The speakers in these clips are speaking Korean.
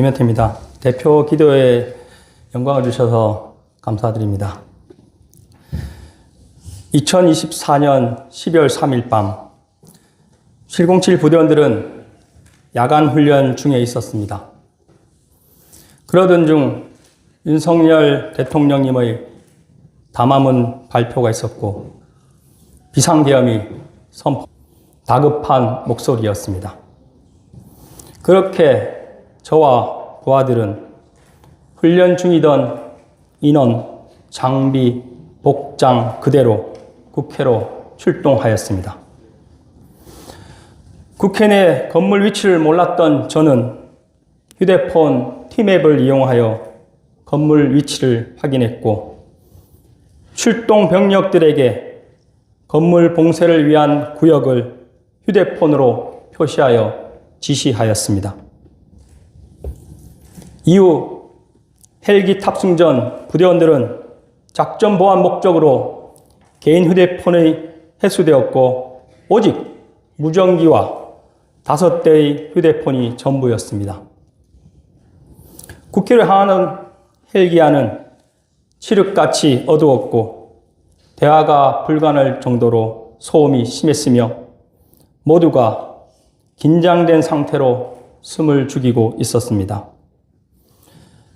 김현태입니다. 대표 기도에 영광을 주셔서 감사드립니다. 2024년 12월 3일 밤 707 부대원들은 야간 훈련 중에 있었습니다. 그러던 중 윤석열 대통령님의 담화문 발표가 있었고 비상계엄이 선포, 다급한 목소리였습니다. 그렇게 저와 부하들은 훈련 중이던 인원, 장비, 복장 그대로 국회로 출동하였습니다. 국회 내 건물 위치를 몰랐던 저는 휴대폰 티맵을 이용하여 건물 위치를 확인했고 출동 병력들에게 건물 봉쇄를 위한 구역을 휴대폰으로 표시하여 지시하였습니다. 이후 헬기 탑승 전 부대원들은 작전 보안 목적으로 개인 휴대폰이 회수되었고 오직 무전기와 5대의 휴대폰이 전부였습니다. 국회를 향하는 헬기 안은 칠흑같이 어두웠고 대화가 불가능할 정도로 소음이 심했으며 모두가 긴장된 상태로 숨을 죽이고 있었습니다.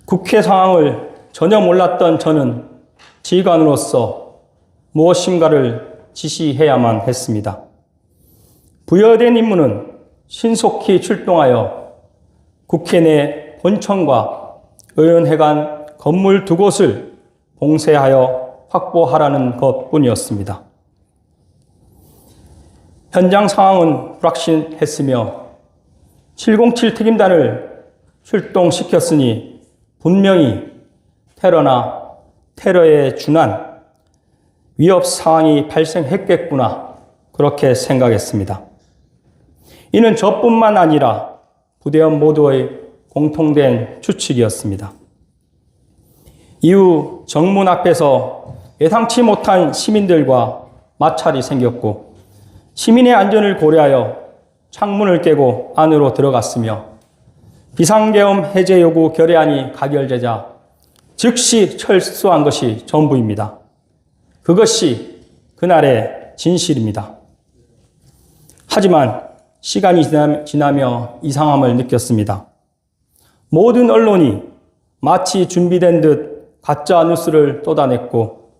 국회 상황을 전혀 몰랐던 저는 지휘관으로서 무엇인가를 지시해야만 했습니다. 부여된 임무는 신속히 출동하여 국회 내 본청과 의원회관 건물 2곳을 봉쇄하여 확보하라는 것뿐이었습니다. 현장 상황은 불확실했으며 707 특임단을 출동시켰으니 분명히 테러나 테러에 준한 위협 상황이 발생했겠구나 그렇게 생각했습니다. 이는 저뿐만 아니라 부대원 모두의 공통된 추측이었습니다. 이후 정문 앞에서 예상치 못한 시민들과 마찰이 생겼고 시민의 안전을 고려하여 창문을 깨고 안으로 들어갔으며 비상계엄 해제 요구 결의안이 가결되자 즉시 철수한 것이 전부입니다. 그것이 그날의 진실입니다. 하지만 시간이 지나며 이상함을 느꼈습니다. 모든 언론이 마치 준비된 듯 가짜 뉴스를 쏟아냈고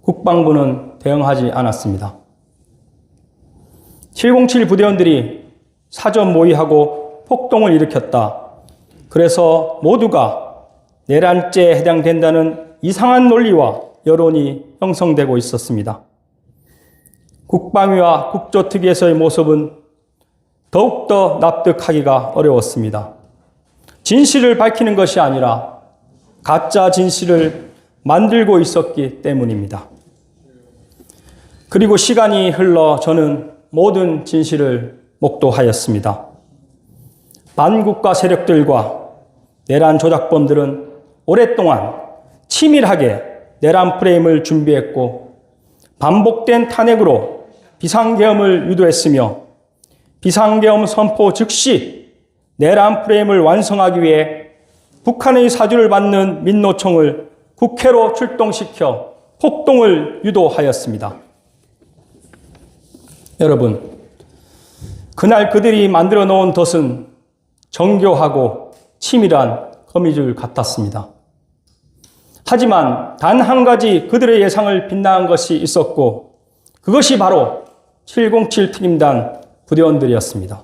국방부는 대응하지 않았습니다. 707 부대원들이 사전 모의하고 폭동을 일으켰다. 그래서 모두가 내란죄에 해당된다는 이상한 논리와 여론이 형성되고 있었습니다. 국방위와 국조특위에서의 모습은 더욱더 납득하기가 어려웠습니다. 진실을 밝히는 것이 아니라 가짜 진실을 만들고 있었기 때문입니다. 그리고 시간이 흘러 저는 모든 진실을 목도하였습니다. 반국가 세력들과 내란 조작범들은 오랫동안 치밀하게 내란 프레임을 준비했고 반복된 탄핵으로 비상계엄을 유도했으며 비상계엄 선포 즉시 내란 프레임을 완성하기 위해 북한의 사주를 받는 민노총을 국회로 출동시켜 폭동을 유도하였습니다. 여러분, 그날 그들이 만들어 놓은 덫은 정교하고 치밀한 거미줄 같았습니다. 하지만 단 한 가지 그들의 예상을 빗나간 것이 있었고 그것이 바로 707 특임단 부대원들이었습니다.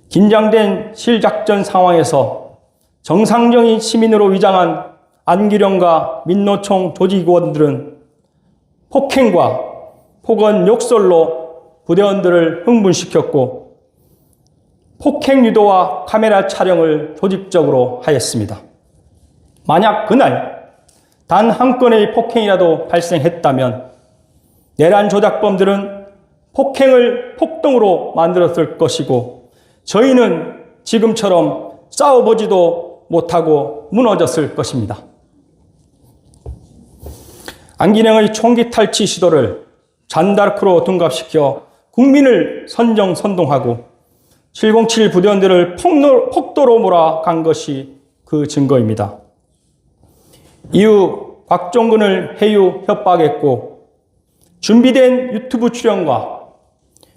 긴장된 실작전 상황에서 정상적인 시민으로 위장한 안기령과 민노총 조직원들은 폭행과 폭언 욕설로 부대원들을 흥분시켰고 폭행 유도와 카메라 촬영을 조직적으로 하였습니다. 만약 그날 단 한 건의 폭행이라도 발생했다면 내란 조작범들은 폭행을 폭동으로 만들었을 것이고 저희는 지금처럼 싸워보지도 못하고 무너졌을 것입니다. 안기령의 총기 탈취 시도를 잔다르크로 둔갑시켜 국민을 선정선동하고 707 부대원들을 폭도로 몰아간 것이 그 증거입니다. 이후 곽종근을 해유 협박했고 준비된 유튜브 출연과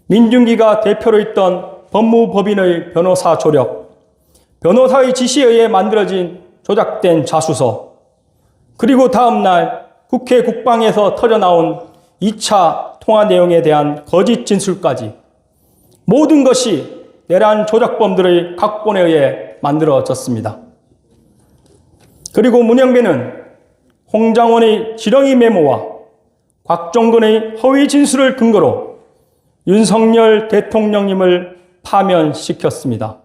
민중기가 대표로 있던 법무법인의 변호사 조력, 변호사의 지시에 의해 만들어진 조작된 자수서, 그리고 다음날 국회 국방에서 터져나온 2차 통화 내용에 대한 거짓 진술까지 모든 것이 내란 조작범들의 각본에 의해 만들어졌습니다. 그리고 문영배는 홍장원의 지렁이 메모와 곽종근의 허위 진술을 근거로 윤석열 대통령님을 파면시켰습니다.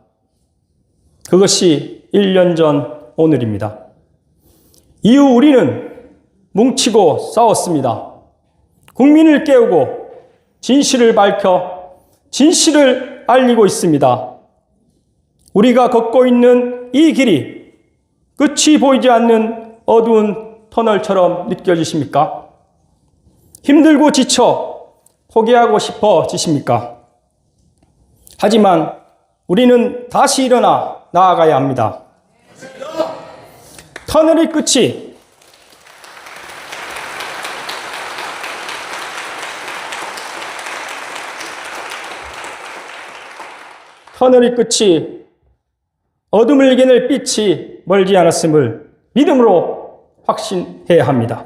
그것이 1년 전 오늘입니다. 이후 우리는 뭉치고 싸웠습니다. 국민을 깨우고 진실을 밝혀 진실을 알리고 있습니다. 우리가 걷고 있는 이 길이 끝이 보이지 않는 어두운 터널처럼 느껴지십니까? 힘들고 지쳐 포기하고 싶어지십니까? 하지만 우리는 다시 일어나 나아가야 합니다. 터널의 끝이 어둠을 이겨낼 빛이 멀지 않았음을 믿음으로 확신해야 합니다.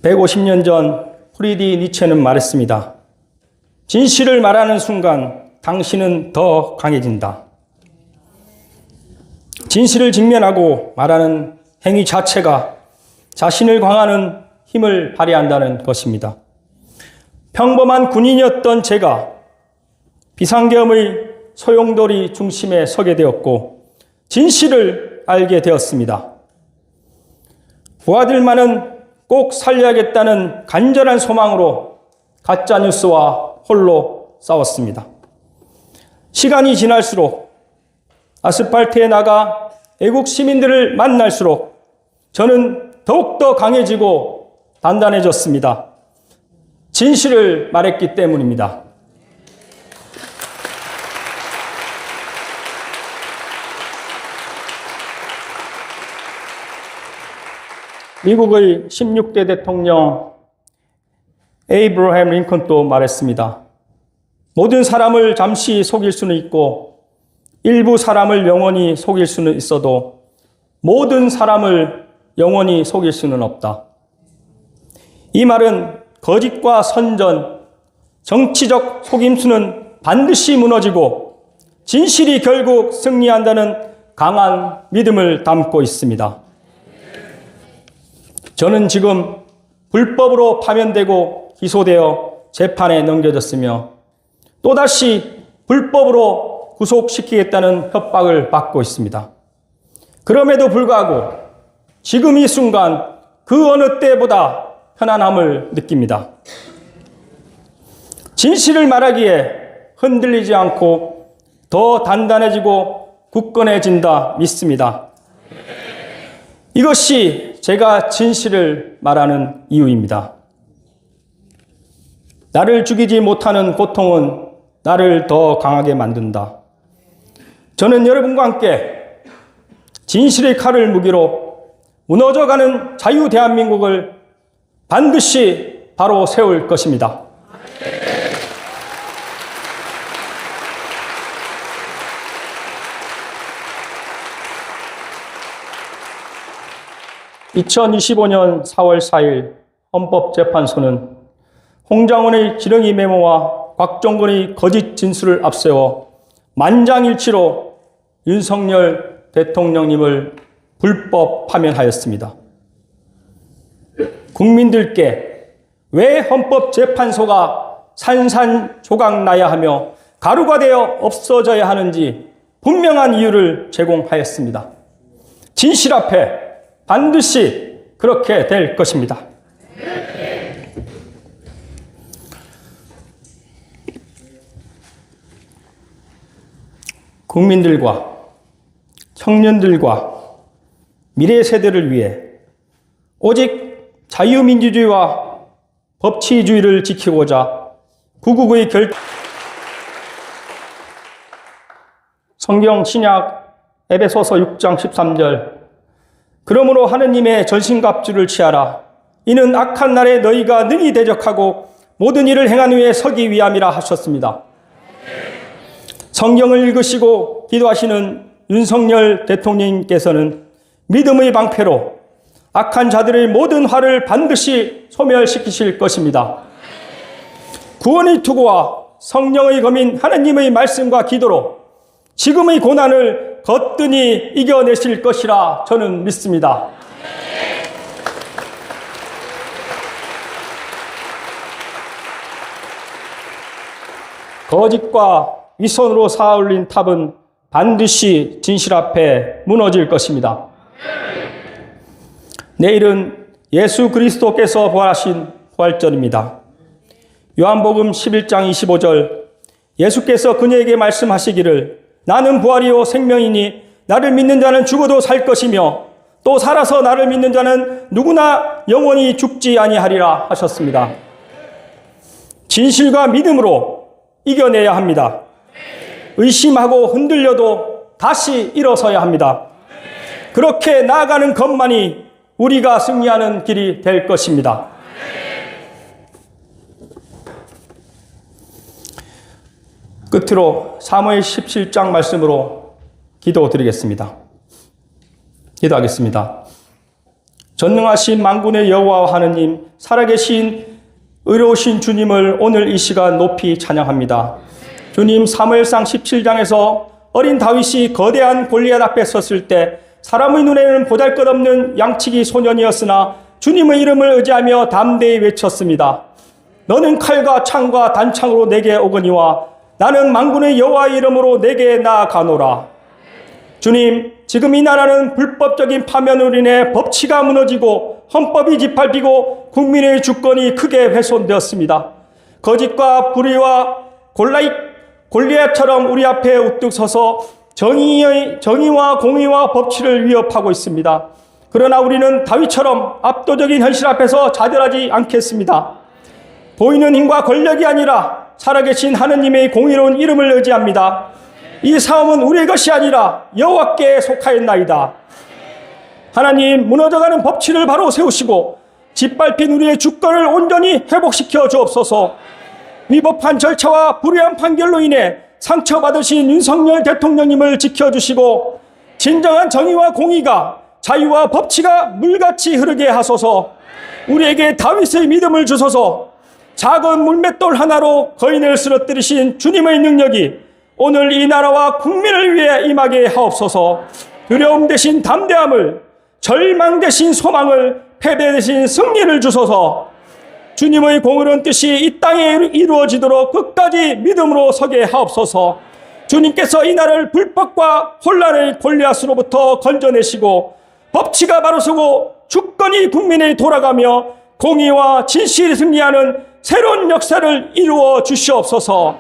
150년 전 프리디 니체는 말했습니다. 진실을 말하는 순간 당신은 더 강해진다. 진실을 직면하고 말하는 행위 자체가 자신을 강화하는 힘을 발휘한다는 것입니다. 평범한 군인이었던 제가 비상계엄의 소용돌이 중심에 서게 되었고 진실을 알게 되었습니다. 부하들만은 꼭 살려야겠다는 간절한 소망으로 가짜뉴스와 홀로 싸웠습니다. 시간이 지날수록 아스팔트에 나가 애국 시민들을 만날수록 저는 더욱더 강해지고 단단해졌습니다. 진실을 말했기 때문입니다. 미국의 16대 대통령 에이브러햄 링컨도 말했습니다. 모든 사람을 잠시 속일 수는 있고 일부 사람을 영원히 속일 수는 있어도 모든 사람을 영원히 속일 수는 없다. 이 말은 거짓과 선전, 정치적 속임수는 반드시 무너지고 진실이 결국 승리한다는 강한 믿음을 담고 있습니다. 저는 지금 불법으로 파면되고 기소되어 재판에 넘겨졌으며 또다시 불법으로 구속시키겠다는 협박을 받고 있습니다. 그럼에도 불구하고 지금 이 순간 그 어느 때보다 편안함을 느낍니다. 진실을 말하기에 흔들리지 않고 더 단단해지고 굳건해진다 믿습니다. 이것이 제가 진실을 말하는 이유입니다. 나를 죽이지 못하는 고통은 나를 더 강하게 만든다. 저는 여러분과 함께 진실의 칼을 무기로 무너져가는 자유 대한민국을 반드시 바로 세울 것입니다. 2025년 4월 4일 헌법재판소는 홍장원의 지렁이 메모와 곽종근의 거짓 진술을 앞세워 만장일치로 윤석열 대통령님을 불법 파면하였습니다. 국민들께 왜 헌법재판소가 산산조각 나야 하며 가루가 되어 없어져야 하는지 분명한 이유를 제공하였습니다. 진실 앞에 반드시 그렇게 될 것입니다. 국민들과 청년들과 미래 세대를 위해 오직 자유민주주의와 법치주의를 지키고자 구국의 성경 신약 에베소서 6장 13절 그러므로 하느님의 전신갑주를 취하라. 이는 악한 날에 너희가 능히 대적하고 모든 일을 행한 후에 서기 위함이라 하셨습니다. 성경을 읽으시고 기도하시는 윤석열 대통령님께서는 믿음의 방패로 악한 자들의 모든 화를 반드시 소멸시키실 것입니다. 구원의 투구와 성령의 검인 하나님의 말씀과 기도로 지금의 고난을 거뜬히 이겨내실 것이라 저는 믿습니다. 거짓과 위선으로 쌓아올린 탑은 반드시 진실 앞에 무너질 것입니다. 내일은 예수 그리스도께서 부활하신 부활절입니다. 요한복음 11장 25절 예수께서 그녀에게 말씀하시기를 나는 부활이요 생명이니 나를 믿는 자는 죽어도 살 것이며 또 살아서 나를 믿는 자는 누구나 영원히 죽지 아니하리라 하셨습니다. 진실과 믿음으로 이겨내야 합니다. 의심하고 흔들려도 다시 일어서야 합니다. 그렇게 나아가는 것만이 우리가 승리하는 길이 될 것입니다. 끝으로 사무엘 17장 말씀으로 기도드리겠습니다. 기도하겠습니다. 전능하신 만군의 여호와 하느님, 살아계신 의로우신 주님을 오늘 이 시간 높이 찬양합니다. 주님, 사무엘상 17장에서 어린 다윗이 거대한 골리앗 앞에 섰을 때 사람의 눈에는 보잘것없는 양치기 소년이었으나 주님의 이름을 의지하며 담대히 외쳤습니다. 너는 칼과 창과 단창으로 내게 오거니와 나는 만군의 여호와의 이름으로 내게 나아가노라. 주님, 지금 이 나라는 불법적인 파면으로 인해 법치가 무너지고 헌법이 짓밟히고 국민의 주권이 크게 훼손되었습니다. 거짓과 불의와 골리앗처럼 우리 앞에 우뚝 서서 정의와 공의와 법치를 위협하고 있습니다. 그러나 우리는 다윗처럼 압도적인 현실 앞에서 좌절하지 않겠습니다. 보이는 힘과 권력이 아니라 살아계신 하느님의 공의로운 이름을 의지합니다. 이 싸움은 우리의 것이 아니라 여호와께 속하였나이다. 하나님, 무너져가는 법치를 바로 세우시고 짓밟힌 우리의 주권을 온전히 회복시켜 주옵소서. 위법한 절차와 불의한 판결로 인해 상처받으신 윤석열 대통령님을 지켜주시고 진정한 정의와 공의가 자유와 법치가 물같이 흐르게 하소서. 우리에게 다윗의 믿음을 주소서. 작은 물맷돌 하나로 거인을 쓰러뜨리신 주님의 능력이 오늘 이 나라와 국민을 위해 임하게 하옵소서. 두려움 대신 담대함을, 절망 대신 소망을, 패배 대신 승리를 주소서. 주님의 공의로운 뜻이 이 땅에 이루어지도록 끝까지 믿음으로 서게 하옵소서. 주님께서 이 나라를 불법과 혼란의 골리앗으로부터 건져내시고 법치가 바로 서고 주권이 국민에 돌아가며 공의와 진실이 승리하는 새로운 역사를 이루어 주시옵소서.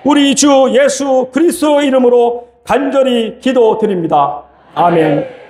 우리 주 예수 그리스도 이름으로 간절히 기도드립니다. 아멘.